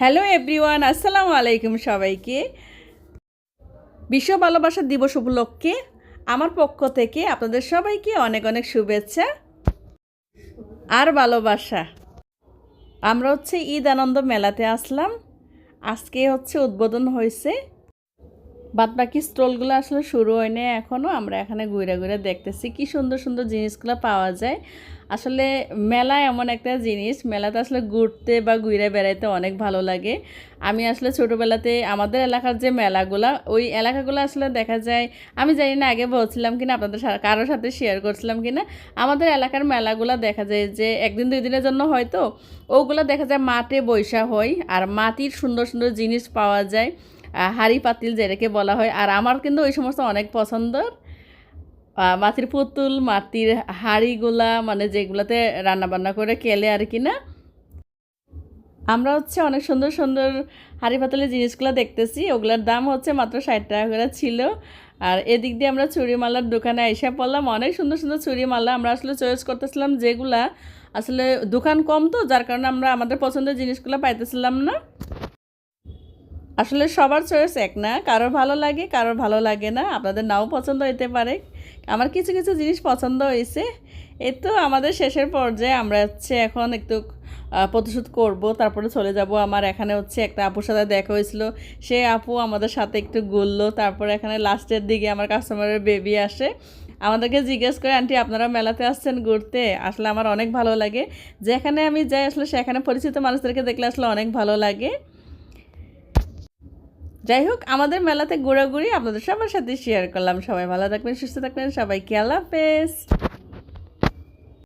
Hello everyone, আসসালামু আলাইকুম সবাইকে। বিশ্ব ভালোবাসা দিবস উপলক্ষে আমার পক্ষ থেকে আপনাদের সবাইকে অনেক অনেক শুভেচ্ছা আর ভালোবাসা। আমরা ঈদ আনন্দ মেলাতে আসলাম। আজকে উদ্বোধন হয়েছে, বাদবাকি স্টলগুলো আসলে শুরু হয়নি এখনও। আমরা এখানে ঘুরে ঘুরে দেখতেছি কি সুন্দর সুন্দর জিনিসগুলো পাওয়া যায়। আসলে মেলা এমন একটা জিনিস, মেলাতে আসলে ঘুরতে বা ঘুরে বেড়াইতে অনেক ভালো লাগে। আমি আসলে ছোটোবেলাতে আমাদের এলাকার যে মেলাগুলা, ওই এলাকাগুলো আসলে দেখা যায়, আমি জানি না আগে বলছিলাম কিনা আপনাদের কারোর সাথে শেয়ার করছিলাম কিনা, আমাদের এলাকার মেলাগুলো দেখা যায় যে একদিন দুই দিনের জন্য হয়তো ওগুলো দেখা যায় মাঠে বৈশা হয়, আর মাটির সুন্দর সুন্দর জিনিস পাওয়া যায়, হাঁড়ি পাতিল যেটাকে বলা হয়। আর আমার কিন্তু ওই সমস্ত অনেক পছন্দের, মাটির পুতুল, মাটির হাঁড়িগুলা, মানে যেগুলোতে রান্নাবান্না করে খেলে আর কি না। আমরা অনেক সুন্দর সুন্দর হাঁড়ি পাতিলের জিনিসগুলো দেখতেছি। ওগুলোর দাম মাত্র 60 টাকা করে ছিল। আর এদিক দিয়ে আমরা চুড়িমালার দোকানে এসে পড়লাম। অনেক সুন্দর সুন্দর চুড়িমালা আমরা আসলে চয়েস করতেছিলাম, যেগুলা আসলে দোকান কম, তো যার কারণে আমরা আমাদের পছন্দের জিনিসগুলো পাইতেছিলাম না। আসলে সবার চয়েস এক না, কারোর ভালো লাগে কারোর ভালো লাগে না, আপনাদের নাও পছন্দ হইতে পারে। আমার কিছু কিছু জিনিস পছন্দ হয়েছে। এই তো আমাদের শেষের পর্যায়ে আমরা এখন একটু ফটোশ্যুট করব, তারপরে চলে যাব। আমার এখানে একটা আপুর সাথে দেখা হয়েছিল, সে আপু আমাদের সাথে একটু ঘুরলো। তারপরে এখানে লাস্টের দিকে আমার কাস্টমারের বেবি আসে, আমাদেরকে জিজ্ঞেস করে, আন্টি আপনারা মেলাতে আসছেন ঘুরতে? আসলে আমার অনেক ভালো লাগে, যেখানে আমি যাই আসলে সেখানে পরিচিত মানুষদেরকে দেখলে আসলে অনেক ভালো লাগে। যাই হোক, আমাদের মেলাতে ঘোরাঘুরি আপনাদের সবার সাথে শেয়ার করলাম। সবাই ভালো থাকবেন, সুস্থ থাকবেন, সবাইকে আল্লাহ হাফেজ।